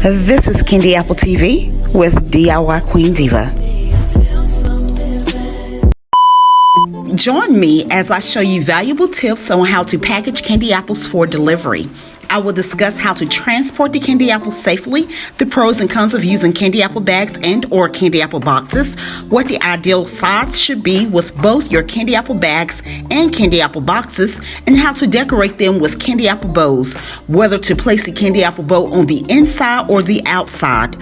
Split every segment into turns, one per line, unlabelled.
This is Candy Apple TV with DIY Queen Diva. Join me as I show you valuable tips on how to package candy apples for delivery. I will discuss how to transport the candy apples safely, the pros and cons of using candy apple bags and or candy apple boxes, what the ideal size should be with both your candy apple bags and candy apple boxes, and how to decorate them with candy apple bows, whether to place the candy apple bow on the inside or the outside.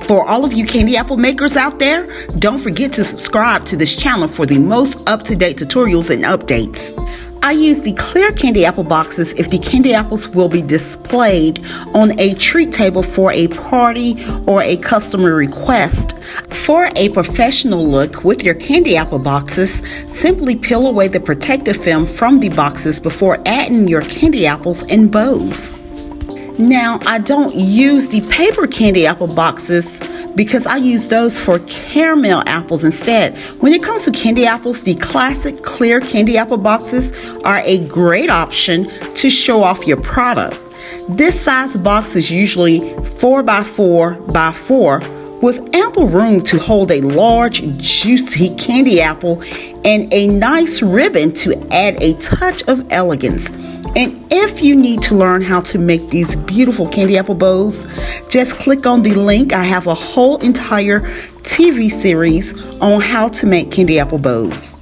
For all of you candy apple makers out there, don't forget to subscribe to this channel for the most up-to-date tutorials and updates. I use the clear candy apple boxes if the candy apples will be displayed on a treat table for a party or a customer request. For a professional look with your candy apple boxes, simply peel away the protective film from the boxes before adding your candy apples and bows. Now, I don't use the paper candy apple boxes because I use those for caramel apples instead. When it comes to candy apples, the classic clear candy apple boxes are a great option to show off your product. This size box is usually 4x4x4 with ample room to hold a large, juicy candy apple and a nice ribbon to add a touch of elegance. And if you need to learn how to make these beautiful candy apple bows, just click on the link. I have a whole entire TV series on how to make candy apple bows.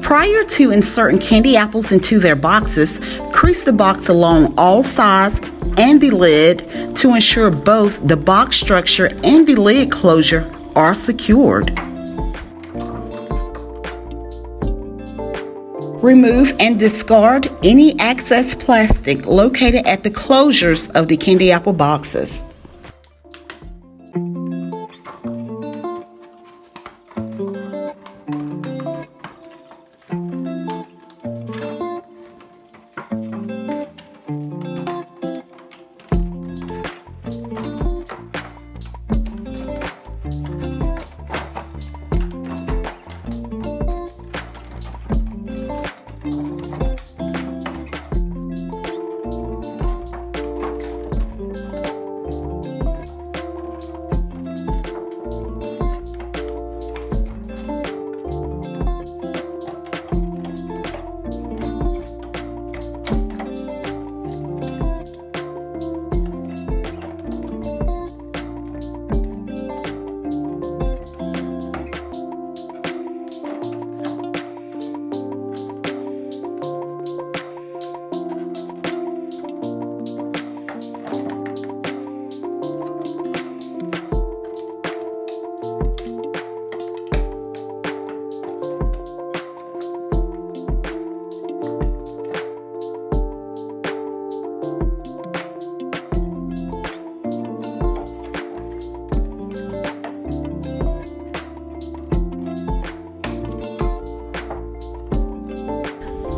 Prior to inserting candy apples into their boxes, crease the box along all sides and the lid to ensure both the box structure and the lid closure are secured. Remove and discard any excess plastic located at the closures of the candy apple boxes.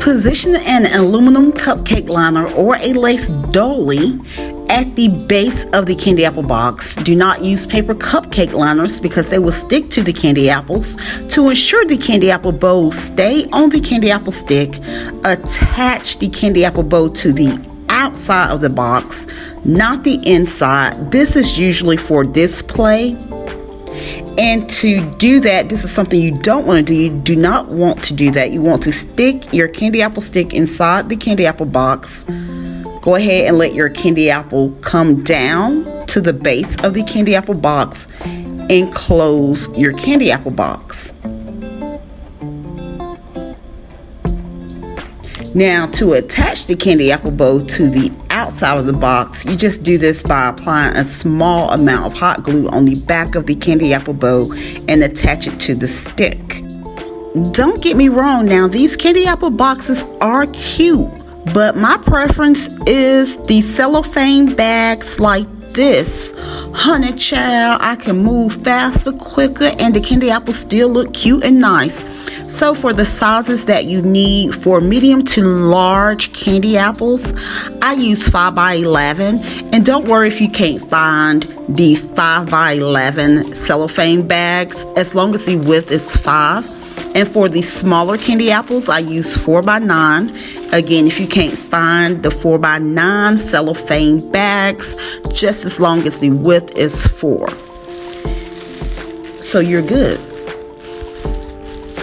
Position an aluminum cupcake liner or a lace dolly at the base of the candy apple box. Do not use paper cupcake liners because they will stick to the candy apples. To ensure the candy apple bow stay on the candy apple stick, attach the candy apple bow to the outside of the box, not the inside. This is usually for display. And to do that, this is something you don't want to do. You do not want to do that. You want to stick your candy apple stick inside the candy apple box. Go ahead and let your candy apple come down to the base of the candy apple box and close your candy apple box. Now, to attach the candy apple bow to the outside of the box, you just do this by applying a small amount of hot glue on the back of the candy apple bow and attach it to the stick. Don't get me wrong, now these candy apple boxes are cute, but my preference is the cellophane bags like this. Honey child, I can move faster, quicker, and the candy apples still look cute and nice. So for the sizes that you need for medium to large candy apples, I use 5x11. And don't worry if you can't find the 5x11 cellophane bags, as long as the width is 5. And for the smaller candy apples, I use 4x9. Again, if you can't find the 4x9 cellophane bags, just as long as the width is 4. So you're good.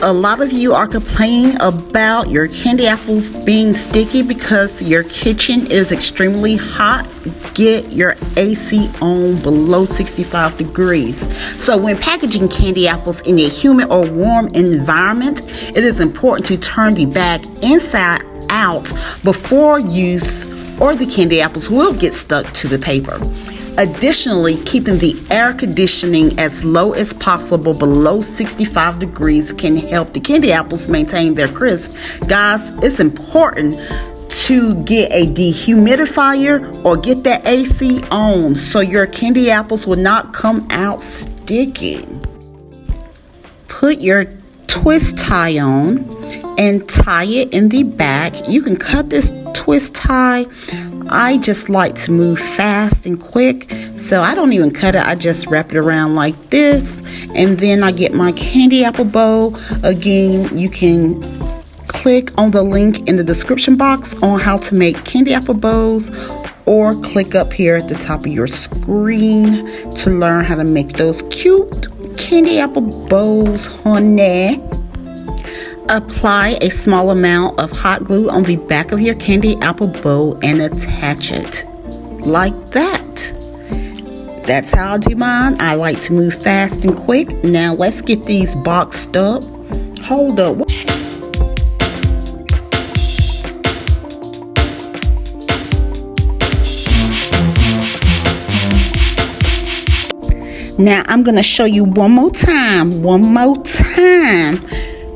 A lot of you are complaining about your candy apples being sticky because your kitchen is extremely hot. Get your AC on below 65 degrees. So when packaging candy apples in a humid or warm environment, it is important to turn the bag inside out before use, or the candy apples will get stuck to the paper. Additionally, keeping the air conditioning as low as possible below 65 degrees can help the candy apples maintain their crisp. Guys, it's important to get a dehumidifier or get that AC on so your candy apples will not come out sticky. Put your twist tie on and tie it in the back. You can cut this twist tie. I just like to move fast and quick, so I don't even cut it. I just wrap it around like this, and then I get my candy apple bow. Again, you can click on the link in the description box on how to make candy apple bows, or click up here at the top of your screen to learn how to make those cute candy apple bows, honey. Apply a small amount of hot glue on the back of your candy apple bow and attach it like that. That's how I do mine. I like to move fast and quick. Now let's get these boxed up. Hold up. Now I'm going to show you one more time,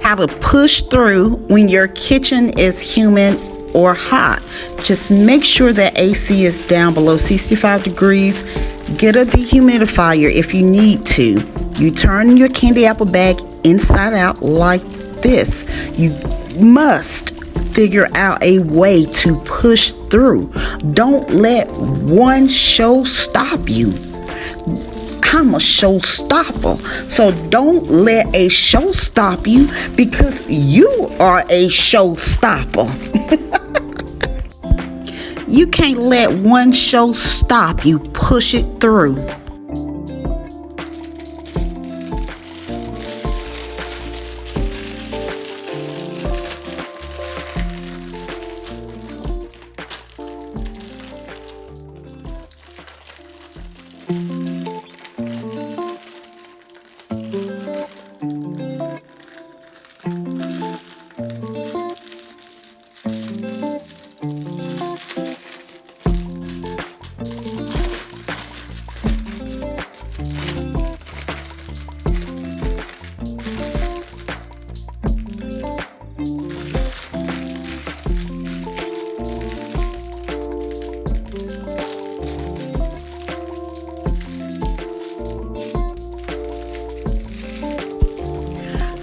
how to push through when your kitchen is humid or hot. Just make sure that AC is down below 65 degrees. Get a dehumidifier if you need to. You turn your candy apple bag inside out like this. You must figure out a way to push through. Don't let one show stop you. I'm a showstopper, so don't let a show stop you, because you are a showstopper. You can't let one show stop you. Push it through.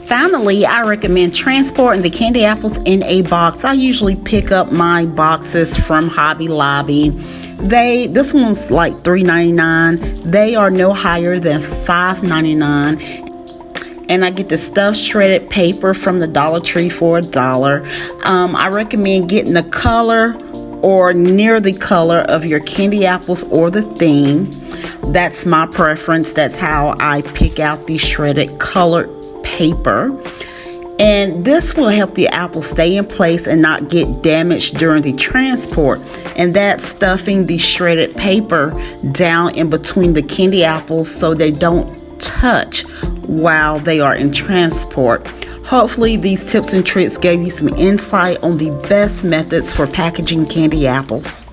Finally, I recommend transporting the candy apples in a box. I usually pick up my boxes from Hobby Lobby. This one's like $3.99. They are no higher than $5.99. And I get the stuffed shredded paper from the Dollar Tree for $1. I recommend getting the color or near the color of your candy apples or the theme. That's my preference. That's how I pick out the shredded colored paper. And this will help the apple stay in place and not get damaged during the transport. And that's stuffing the shredded paper down in between the candy apples so they don't touch while they are in transport. Hopefully these tips and tricks gave you some insight on the best methods for packaging candy apples.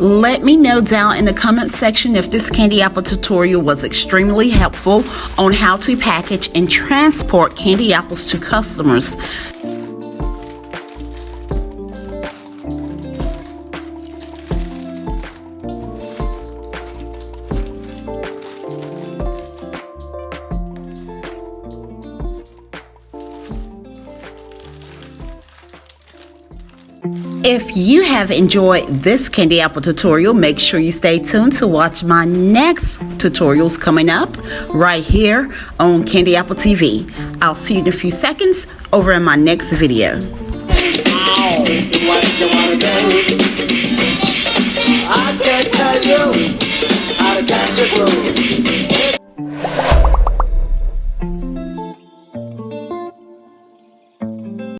Let me know down in the comment section if this candy apple tutorial was extremely helpful on how to package and transport candy apples to customers. If you have enjoyed this candy apple tutorial, make sure you stay tuned to watch my next tutorials coming up right here on Candy Apple TV. I'll see you in a few seconds over in my next video.
on, what you wanna do? I can tell you how to catch a groove.